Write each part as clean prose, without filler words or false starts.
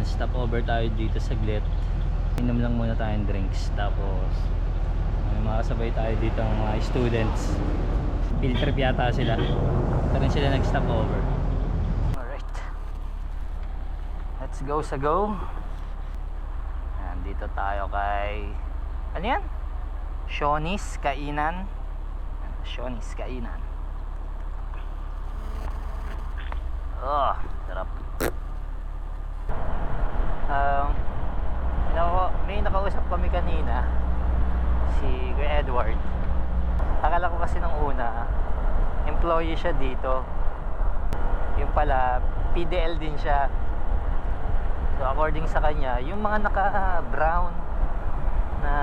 Stop over tayo dito saglit. Inom lang muna tayong drinks. Tapos may mga kasabay tayo dito ng mga students. Field trip yata sila. Ito rin sila nag-stop over. Alright, let's go sa go. Ayan, dito tayo kay ano yan? Shoney's Kainan. Shoney's Kainan. Oh, sarap. May nakausap kami kanina, si Kuya Edward. Akala ko kasi nung una employee siya dito, yung pala PDL din siya. So according sa kanya, yung mga naka brown na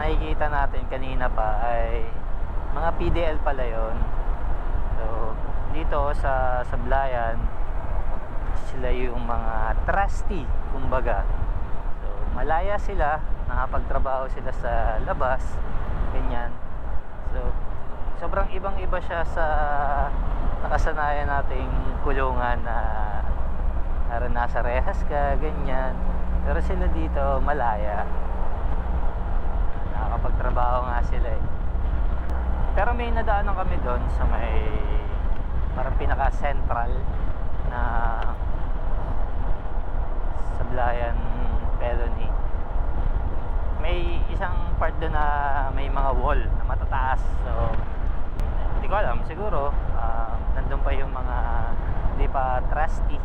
nakikita natin kanina pa ay mga PDL pala yon. So dito sa Sablayan, sila yung mga trusty kumbaga. So malaya sila, nakapagtrabaho sila sa labas, ganyan. So sobrang ibang iba siya sa nakasanayan nating kulungan na nasa rehas ka, ganyan. Pero sila dito malaya, nakakapagtrabaho nga sila eh. Pero may nadaanan kami doon sa may parang pinaka central na Sablayan Felony. May isang part doon na may mga wall na matataas. So hindi ko alam, siguro nandun pa yung mga hindi pa trusty,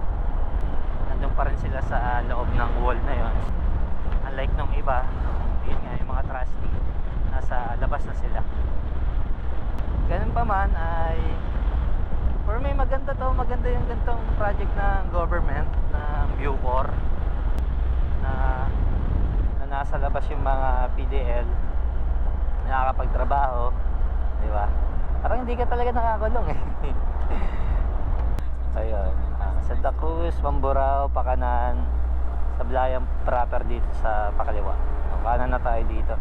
nandun pa rin sila sa loob ng wall na yon. Unlike nung iba, yun nga, yung mga trusty nasa labas na sila. Ganun pa man ay or may maganda yung gantong project ng government ng Bucor na nasa labas yung mga PDL nakakapagtrabaho, di ba? Parang hindi ka talaga nakakulong eh. Ayun, Santa Cruz, Mamburao, Pakanan, Sablayan proper dito sa pakaliwa. Kanan na tayo dito.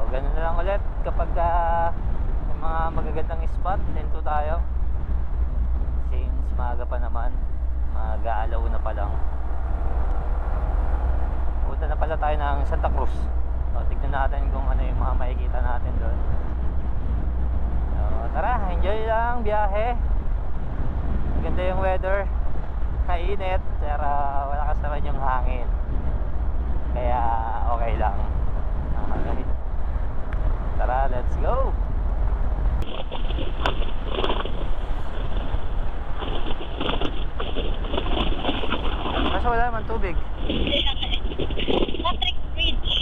Ganun na lang ulit kapag may mga magagandang spot, dito tayo. Since maaga pa naman, mag-aalaw na pa lang. Punta na pala tayo ng Santa Cruz. So, tignan natin kung ano yung mga makikita natin doon. So, tara, enjoy lang biyahe. Ganda yung weather, mainit, pero wala kasi naman yung hangin, kaya okay lang. Okay. Tara, let's go! Kaso wala naman tubig. Patrick Bridge.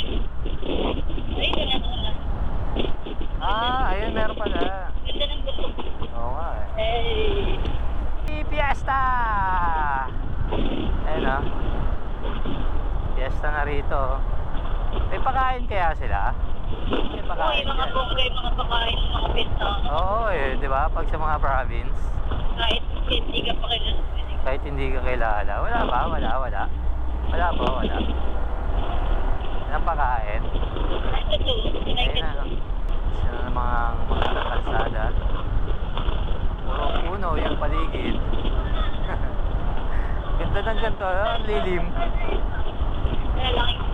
Ayun na wala. Ayun, meron pala. Ganda ng gusto. Oo nga eh. Hey! Fiesta! Ayun o. Fiesta na rito. May pakain kaya sila? May pakain Mga dyan. bongre, mga pakain, mga pista. Oo eh, di ba? Pag sa mga province, Kahit hindi ka pa kailan. kahit hindi ka kilala. Wala ba? Wala po, wala. Walang pakain. Ay, totoo. Ayun na. Sila ng mga kalsada. Puro puno yung paligid. Ganda ng ganito, ang lilim. Kaya lang yung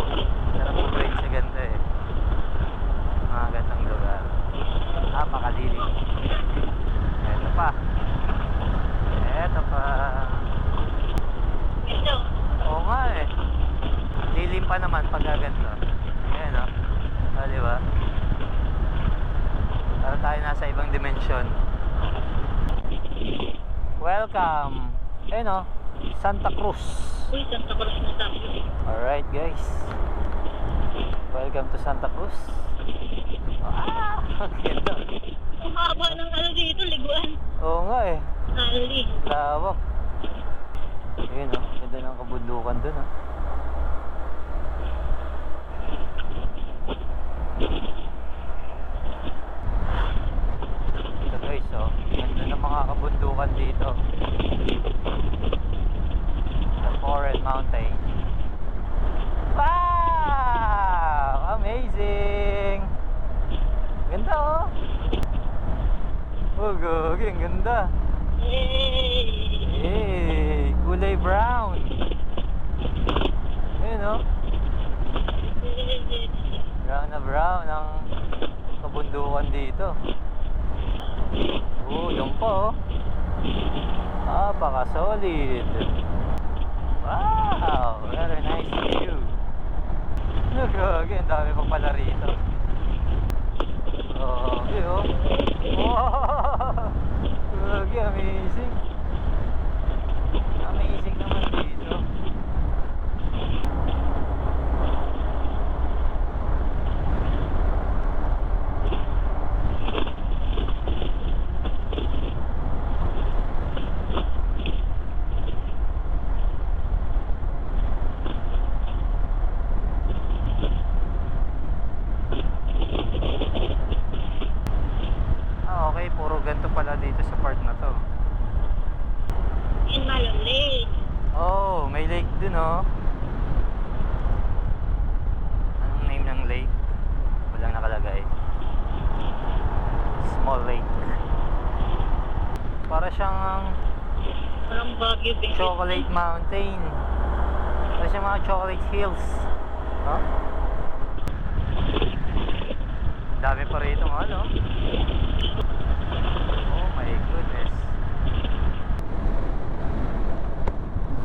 Sarap po brain sa ganda eh. Mga gandang lugar. Napakalilim. Eto pa. ito. Oo nga eh. Lilim pa naman pag ganito. Ayan o. O diba? Para tayo nasa ibang dimensyon. Welcome. Ayun o. Santa Cruz. Uy, Santa Cruz na tayo. Alright guys. Welcome to Santa Cruz. Ganda. Ang haba ng ano dito, liguan. Oo nga eh. Ali. Lawak. Ayun o. Ganda ng kabundukan dun o. Ito guys o. Ganda ng mga kabundukan dito. The Foreign Mountain. Wow! Amazing! Oh, gagi, ang ganda. Yay! Kulay brown. Ayun oh. Brown na brown ang kabundukan dito. Doon pa oh. Paka-solid. Wow, very nice view. Gagi, ang dami pa pala rito. Gagi oh. Wow! Gagi, amazing. Amazing naman dito. Okay, puro ganito pala dito sa part na to. In Malon Lake. Oh, may lake dun oh. Anong name ng lake? Walang nakalagay. Small lake. Para siyang Parang Baguio Bay. chocolate mountain. Para siyang mga chocolate hills. No? Dami pa rito mga ano. Oh my goodness.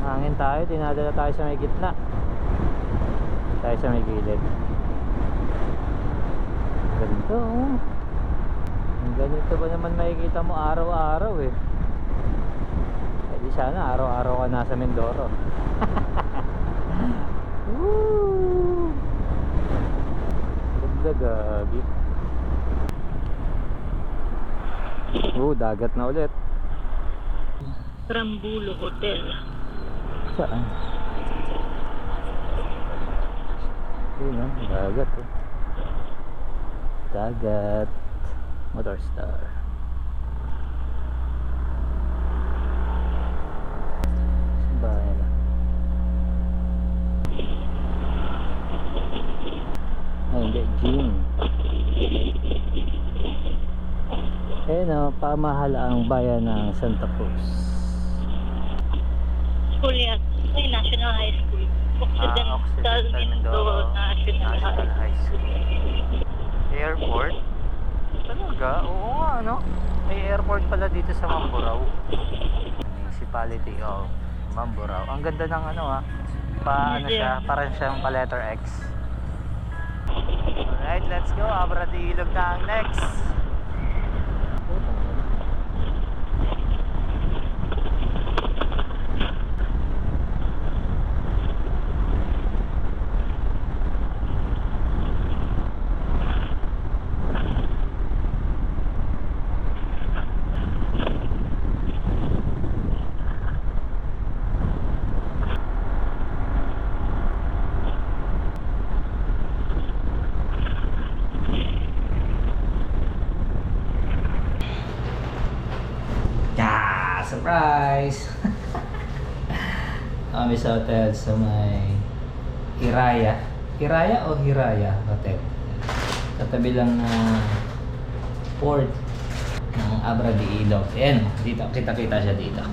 Hangin tayo, dinadala tayo sa may gitna. Tayo sa may gilid. Ganito oh. Ang ganito ba naman makikita mo araw-araw eh. Di sana araw-araw ka nasa Mindoro. Woo! Ganda gagi. Dagat na ulit. Rambulo Hotel. Saan? Yun oh, dagat oh. Dagat. Motor Star. Bahay na. Ay hindi, gym. Ayun o, pamahalaang bayan ng Santa Cruz. School yan. Ay, National High School. Occidental Mindoro National High School. Airport? Talaga? Oo nga ano. May airport pala dito sa Mamburao. Municipality of Mamburao. Ang ganda ng ano ha. Ano siya, parang siyang pa letter X. Alright, let's go. Abra de Ilog na ang next. Surprise! Kami sa hotel sa may Hiraya. Hiraya o Hiraya Hotel. Katabi lang na port ng Abra de Ilog. Ayan, dito, kita-kita siya dito.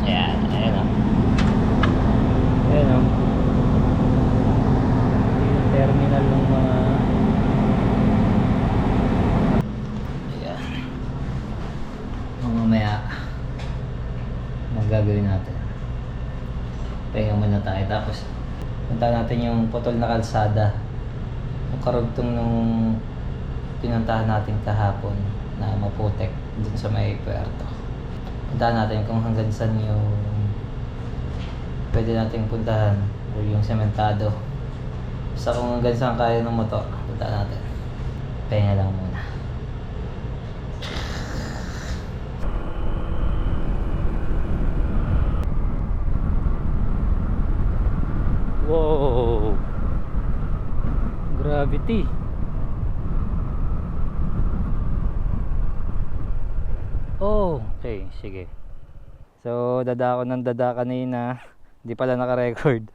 Ayan, ayan o. Ayan o. Yung terminal ng mga mamaya gagawin natin, pahinga muna tayo tapos punta natin yung putol na kalsada, yung karugtong nung pinuntahan natin kahapon na maputek dun sa may puerto. Puntahan natin kung hanggang saan yung pwede nating puntahan o yung sementado, sa kung hanggang saan kaya ng motor. Puntahan natin, pahinga lang muna. Wow! Gravity! Oh, okay, sige. So, dada ako ng dada kanina. Hindi pala naka-record.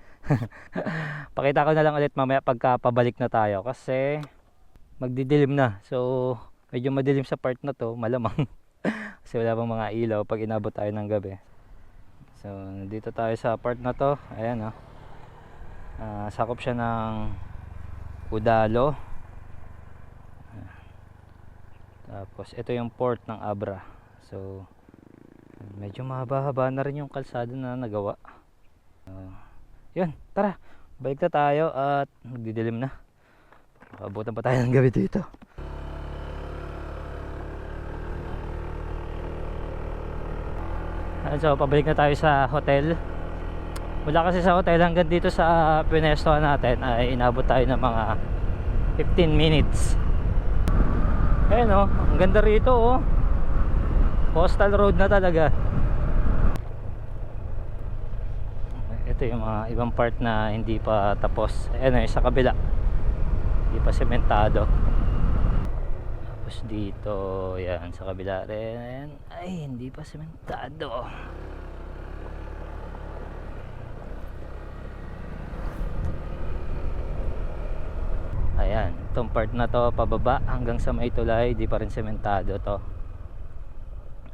Pakita ko na lang ulit mamaya pagka pabalik na tayo kasi magdidilim na. So medyo madilim sa part na to, malamang. Kasi wala pang mga ilaw pag inabot tayo ng gabi. So dito tayo sa part na to. Ayan, oh. Sakop siya ng Udalo. Tapos ito yung port ng Abra. So medyo mahaba-haba na rin yung kalsada na nagawa. Yun, tara, balik na tayo at magdidilim na. Abutan pa tayo ng gabi dito. So pabalik na tayo sa hotel. Mula kasi sa hotel hanggang dito sa pinestohan natin ay inabot tayo ng mga 15 minutes. Ayun, oh, ang ganda rito, oh. Coastal road na talaga. Ito yung mga ibang part na hindi pa tapos. Ayun, sa kabila hindi pa sementado. Tapos dito, yan, sa kabila rin ay hindi pa sementado. Ayan, itong part na to pababa hanggang sa may tulay, di pa rin sementado to.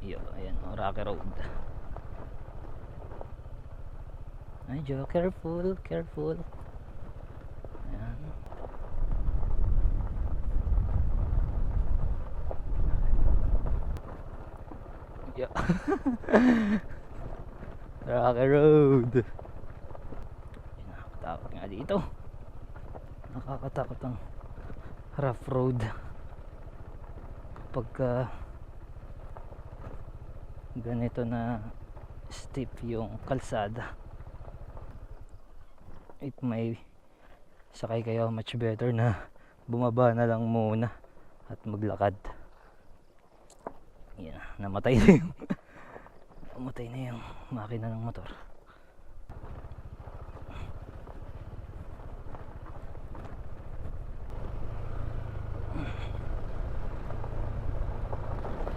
Ayan, Rocky Road. Ay, careful, careful. Ayan. Rocky Road. Nakakatakot nga dito. Nakakatakot ang rough road kapag ganito na steep yung kalsada. It may sakay kayo much better na bumaba na lang muna at maglakad. Yan, namatay na yung namatay na yung makina ng motor.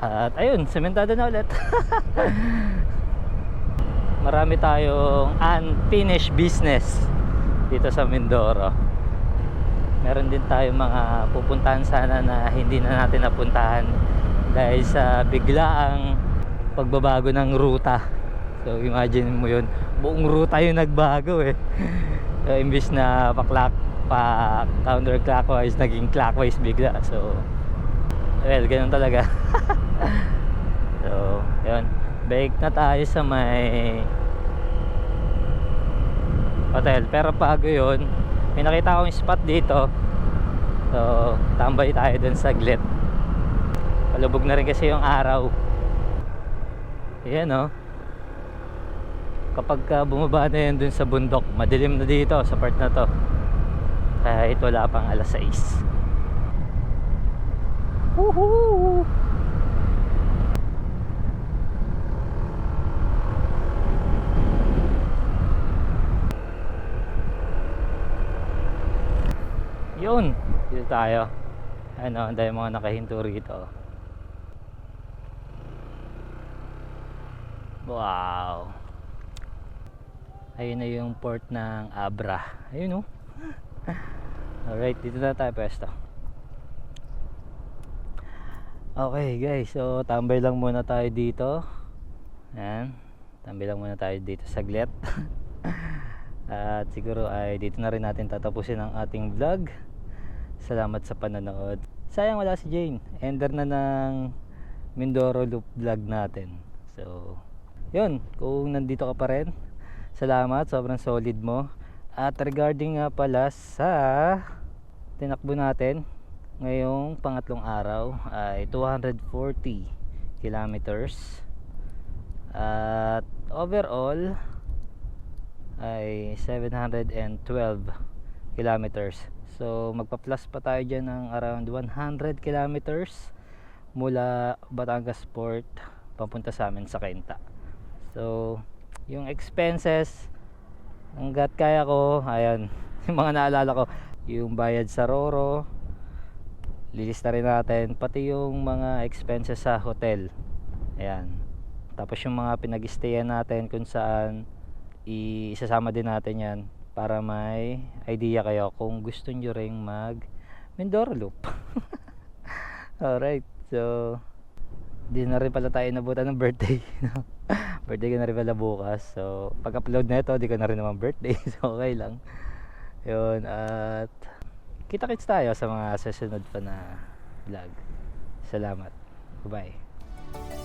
At ayun, sementado na ulit. Marami tayong unfinished business dito sa Mindoro. Meron din tayong mga pupuntahan sana na hindi na natin napuntahan dahil sa biglaang pagbabago ng ruta. So imagine mo yun, buong ruta yung nagbago eh. So imbis na pa counterclockwise, naging clockwise bigla. So well, ganun talaga. So yun, balik na tayo sa may hotel. Pero bago yun, may nakita akong spot dito. So tambay tayo dun saglit. Palubog na rin kasi yung araw. Ayan, oh. Kapag bumaba na yan dun sa bundok, madilim na dito sa part na to. Kahit wala pang alas 6. Woohoo! Yun, dito tayo. Ano, dahil mga nakahinto rito. Wow. Ayun na yung port ng Abra. Ayun, oh. Alright, dito na tayo pwesto. Okay guys, so tambay lang muna tayo dito. Ayan, tambay lang muna tayo dito saglit. At siguro ay dito na rin natin tatapusin ang ating vlog. Salamat sa panonood. Sayang wala si Jane. Ender na ng Mindoro Loop vlog natin. So yun, kung nandito ka pa rin, salamat, sobrang solid mo. At regarding nga pala sa tinakbo natin ngayong pangatlong araw ay 240 kilometers. At overall ay 712 kilometers. So magpa-plus pa tayo dyan ng around 100 kilometers mula Batangas Port papunta sa amin sa Cainta. So yung expenses hanggat kaya ko, ayan, yung mga naalala ko, yung bayad sa Roro, lilista rin natin, pati yung mga expenses sa hotel, ayan, tapos yung mga pinag-stayan natin kung saan isasama din natin yan para may idea kayo kung gusto nyo ring mag Mindoro Loop. Alright, so di na rin pala tayo nabutan ng birthday. No? Birthday ko na rin pala bukas. So pag upload na ito, di ko na rin naman birthday. So okay lang yun. At kita-kits tayo sa mga susunod pa na vlog. Salamat, bye.